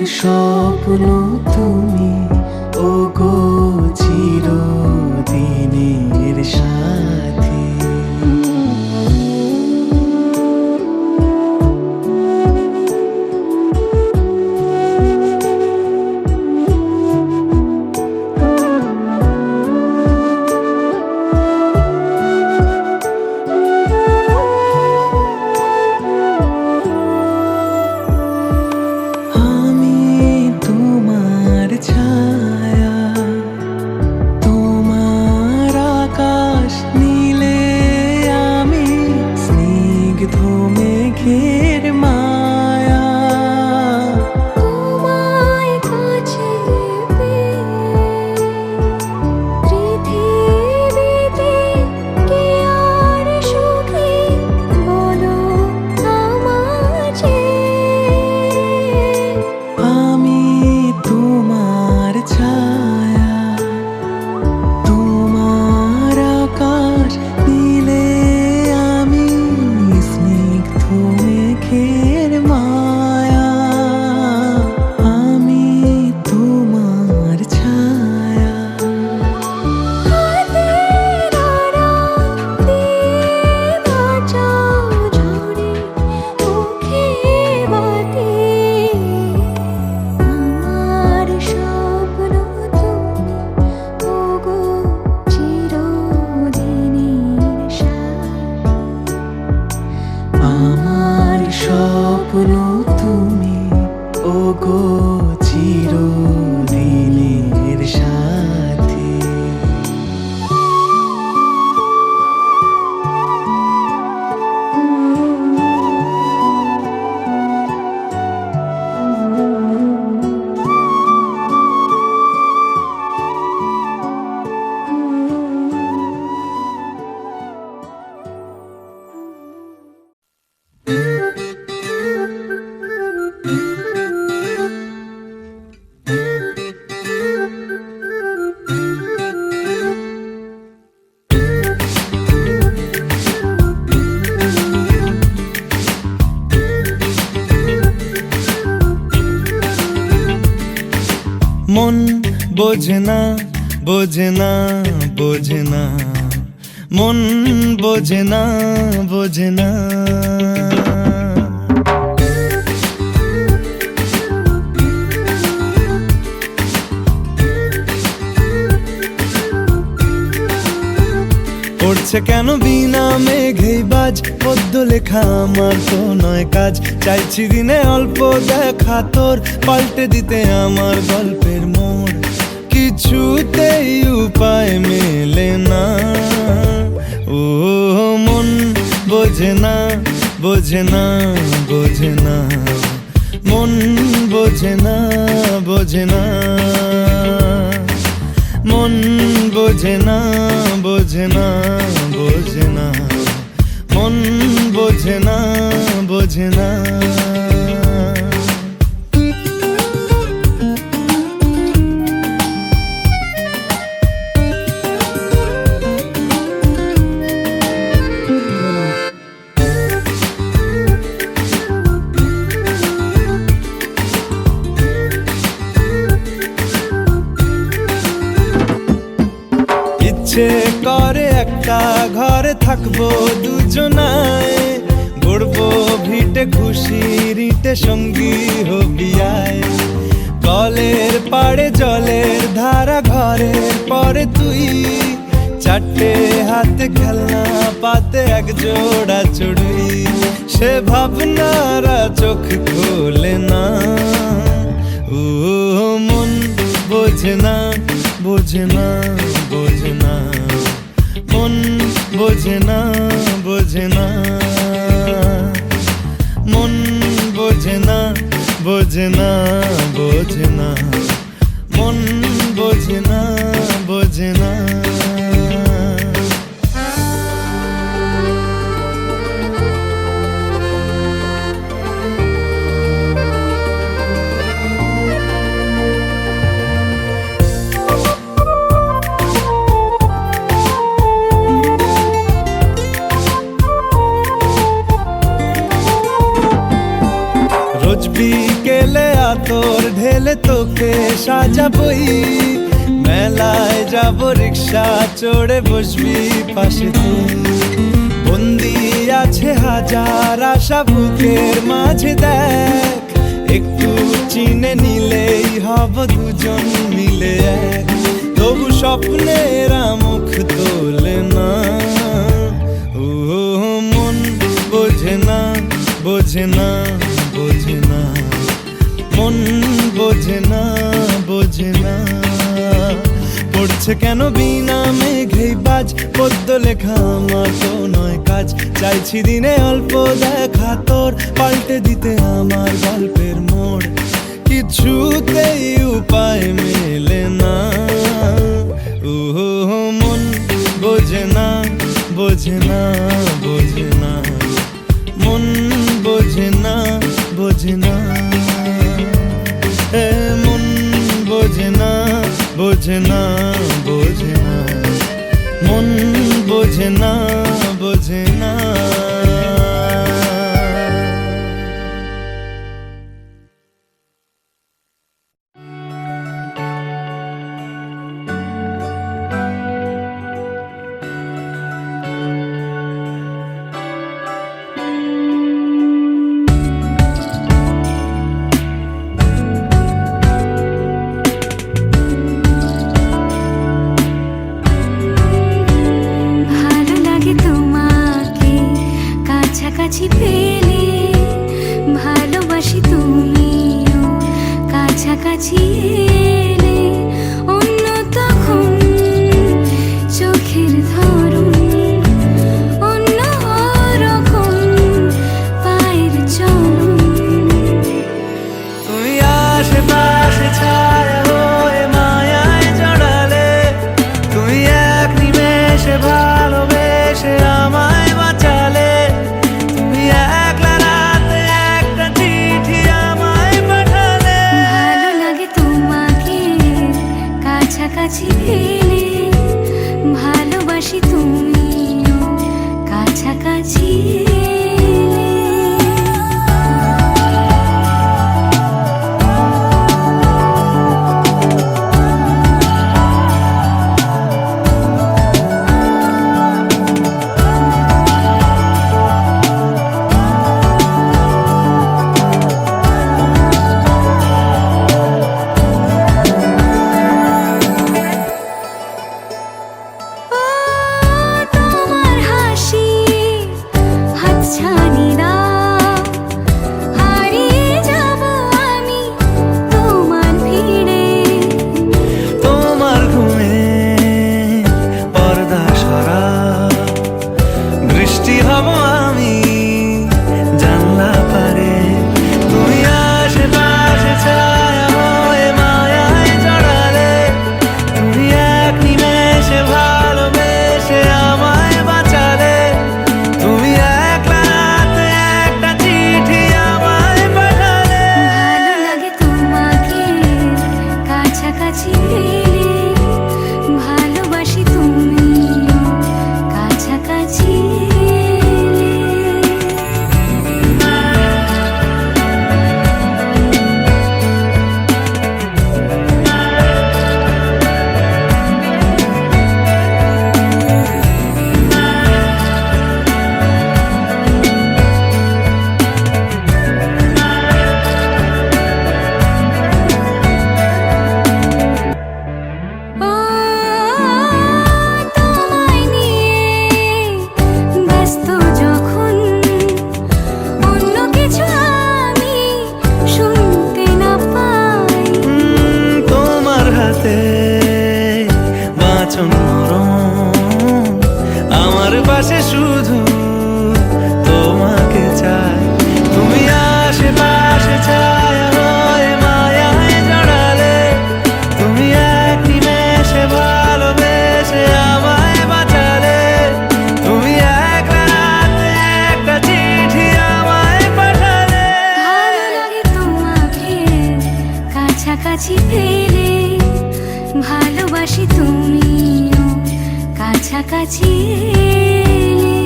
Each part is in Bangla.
স্বপ্ন তুমি, ওগো চিরদিনের সাথী। স্বপ্ন তুমি, ওগো চিরদিনের সাথী। মন বোঝে না, বোঝে না, বোঝে না, মন বোঝে না, বোঝে না। পড়ছে কেন বিনা মেঘেই বাজ, পদ্য লেখা আমার তো নয় কাজ। চাইছি দিনে অল্প দেখা তোর, পাল্টে দিতে আমার গল্পের মোড়। কিছুতেই উপায় মেলে না, ও মন বোঝে না, বোঝে না, বোঝে না, মন বোঝে না, বোঝে না, মন বোঝে না, বোঝে না, বোঝে না, মন বোঝে না, বোঝে না। ইচ্ছে করে একটা ঘরে থাকবো দুজনায়, গড়বো ভিটে খুশির ইটে সঙ্গী হবি আয়। কলের পাড়ে জলের ধারা, ঘরের পরে তুই, চারটে হাতে খেলনা পাতে এক জোড়া চড়ুই। সে ভাবনারা চোখ খোলে না, ও মন বোঝে না, বোঝে না, বোঝে না, মন বোঝে না, বোঝে না, মন বোঝে না, বোঝে না, বোঝে না, মন বোঝে না, বোঝে না। রোজ বিকেলে আতর ঢেলে তোকে সাজাবই, মেলায় যাব রিক্সা চড়ে বসবি পাশে তুই। বন্দি আছে হাজার আশা বুকের মাঝে, দেখ একটু চিনে নিলেই হব দুজন মিলে এক। তবু স্বপ্নেরা মুখ তোলে না, ও মন বোঝে না, বোঝে না, বোঝে না, মন বোঝে না, বোঝে না। পড়ছে কেন বিনা মেঘেই বাজ, পদ্য লেখা আমার তো নয় কাজ। চাইছি দিনে অল্প দেখা তোর, পাল্টে দিতে আমার গল্পের মোড়। কিছুতেই উপায় মেলে না, ও মন বোঝে না, বোঝে না, বোঝে না, মন বোঝে না, বোঝে না, মন বোঝে না, বোঝে না, বোঝে না, মন বোঝে না, বোঝে না। কাছাকাছি পেলে ভালোবাসি, তুমিও কাছাকাছি এলে অন্য তখন চোখের ধরন অন্য রকম পায়ের চলন। তুমি আশেপাশে ছায়া হয়ে মায়ায় জড়ালে, তুমি এক নিমেষে ভালোবেসে আমায় বাঁচালে। কাছাকাছি পেলে ভালোবাসি, তুমিও কাছাকাছি এলে। কাছাকাছি পেলে ভালোবাসি, তুমিও কাছাকাছি এলে।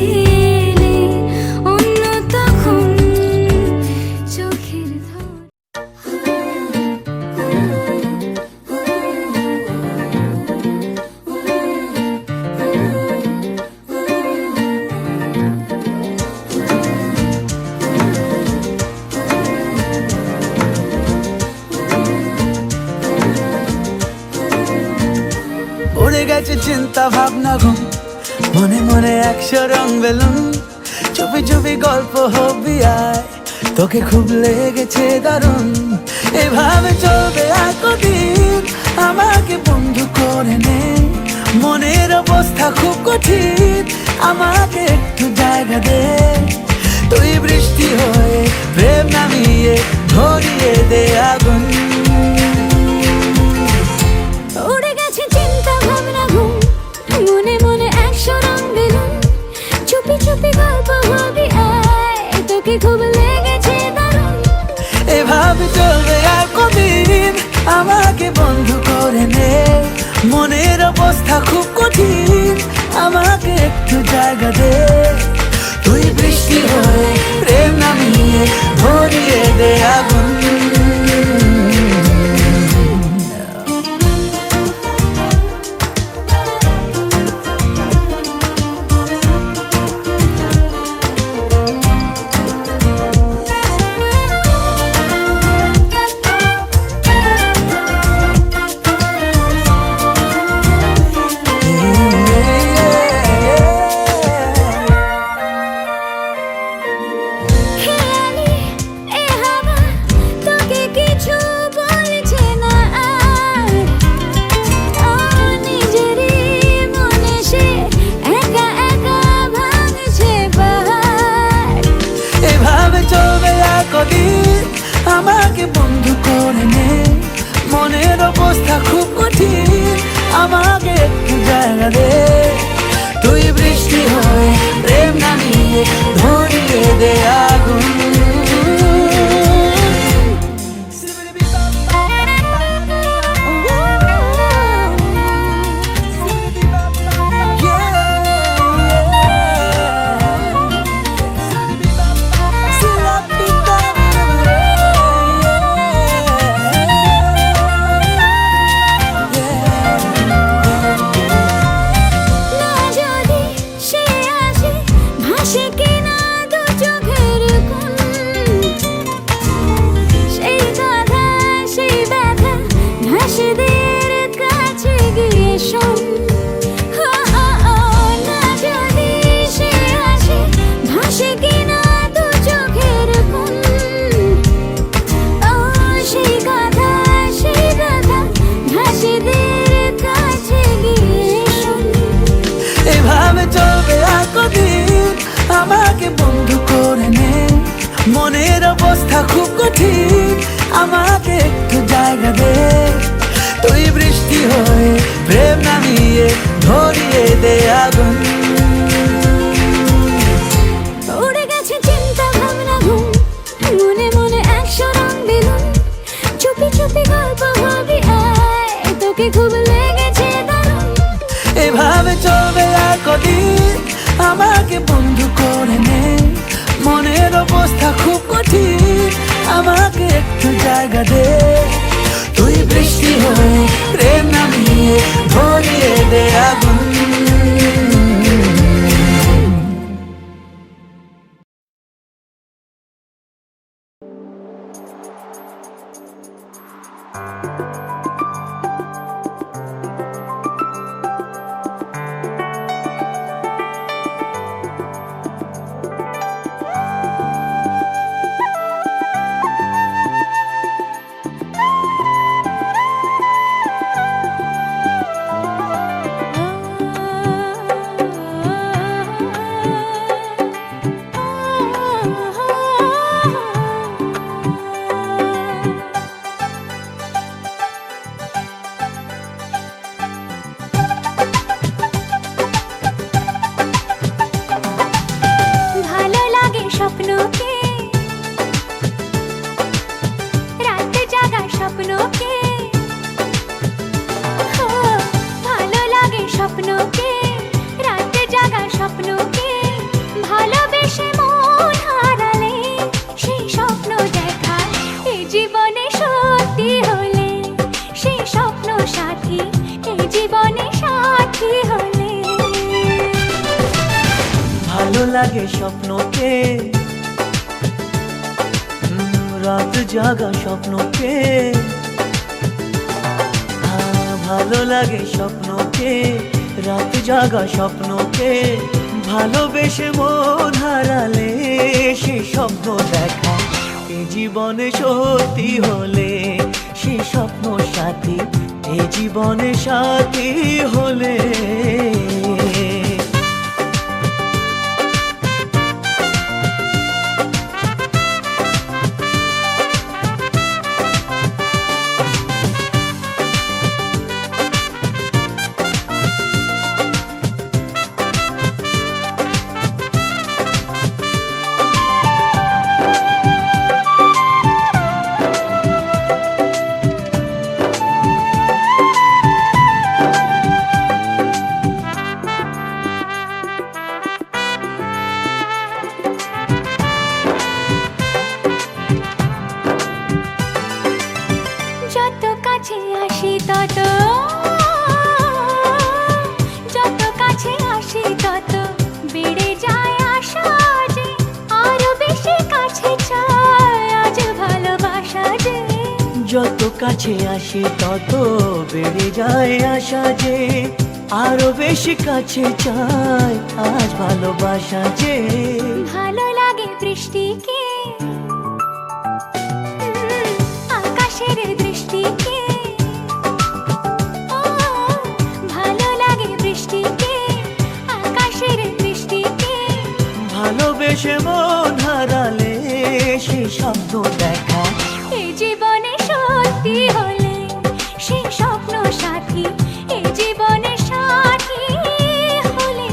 এলে অন্য তখন চোখের ধন। উড়ে গেছে চিন্তা ভাবনা ঘুম, মনে মনে 100 রং বেলুন, চুপি চুপি গল্প হবি আয়, তোকে খুব লেগেছে দারুণ। এভাবে চলবে আর কদিন, আমাকে বন্ধু করে নে, মনের অবস্থা খুব কঠিন, আমাকে একটু জায়গা দে। তুই বৃষ্টি হয়ে প্রেম নামিয়ে ধরিয়ে দে আগুন। উড়ে গেছে চিন্তা ভাবনা ঘুম, মনে মনে 100 রং বেলুন, চুপি চুপি গল্প হবি আয়, তোকে খুব লেগেছে দারুণ। এভাবে চলবে আর কদিন, আমাকে বন্ধু করে নে, মনের অবস্থা খুব কঠিন, আমাকে একটু জায়গা দে। তুই বৃষ্টি হয়ে প্রেম নামিয়ে ধরিয়ে দে আগুন। খেয়ালি এ হাওয়া তোকে কিছু বলছে না আর, নিজেরই মনে সে একা একা ভাঙছে পাহাড়। এভাবে চলবে আর কদিন, আমাকে বন্ধু করে নে, মনের অবস্থা খুব কঠিন, আমাকে একটু জায়গা দে। তুই বৃষ্টি হয়ে প্রেম নামিয়ে ধরিয়ে দে আগুন। না যদি সে আসে ভাসে কিনা দু চোখের কোণ, সেই কথা সেই ব্যথা ভাসেদের কাছে গিয়ে শোন। না যদি সে আসে ভাসে কিনা দু চোখের কোণ, সেই কথা সেই ব্যথা ভাসেদের কাছে গিয়ে শোন। এভাবে চলবে আর কদিন, আমাকে বন্ধু করে নে, মনের অবস্থা খুব কঠিন, আমাকে একটু জায়গা দে। তুই বৃষ্টি হয়ে প্রেম নামিয়ে ধরিয়ে দে আগুন। উড়ে গেছে চিন্তা ভাবনা ঘুম, মনে মনে 100 রং বেলুন, চুপি চুপি গল্প হবি আয়, তোকে খুব লেগেছে দারুণ। এভাবে চলবে আর কদিন, আমাকে বন্ধু করে নে, মনের অবস্থা খুব কঠিন, আমাকে একটু জায়গা দে। তুই বৃষ্টি হয়ে প্রেম নামিয়ে ধরিয়ে দে আগুন। লাগে স্বপ্নকে, রাত জাগা স্বপ্নকে, ভালো লাগে স্বপ্নকে, রাত জাগা স্বপ্নকে, ভালোবেসে মন হারালে সে স্বপ্ন দেখা এ জীবনে সত্যি হলে, সে স্বপ্ন সাথী এ জীবনে সাথী হলে। যত কাছে আসি তত, যত কাছে আসি তত বেড়ে যায় আশা যে আরো বেশি কাছে চাই আজ ভালোবাসা যে। যত কাছে আসি তত বেড়ে যায় আশা যে আরো বেশি কাছে চাই আজ ভালোবাসা যে। ভালো লাগে বৃষ্টিকে, আকাশের দৃষ্টিকে, ও ভালো লাগে বৃষ্টিকে, আকাশের দৃষ্টিকে, ভালোবেসে মন হারালে সে স্বপ্ন দেখা এ জীবনে সত্যি হলে সে স্বপ্ন সাথী এ জীবনে সাথী হলে।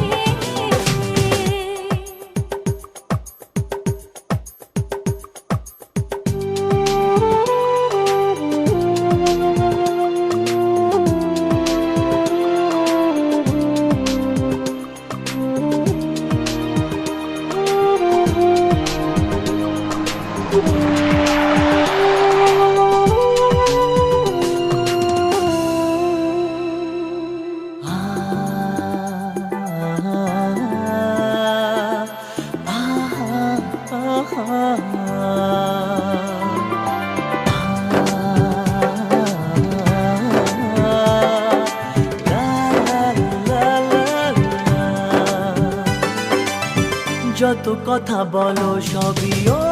যত কথা বলো সবই ও,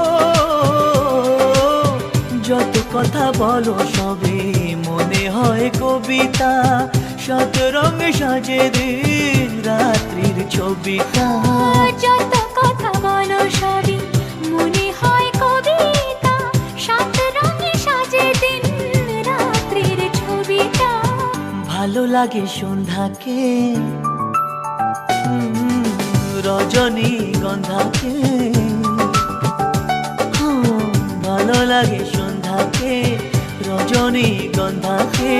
যত কথা বলো সবই মনে হয় কবিতা, শত রঙে সাজে দিন রাত্রির ছবিটা। যত কথা বলো সবই মনে হয় কবিতা, সাত রঙে সাজে দিন রাত্রির ছবিটা। ভালো লাগে সন্ধ্যাকে, রজনী গন্ধাকে, ভালো লাগে সন্ধ্যাকে, রজনী গন্ধাকে।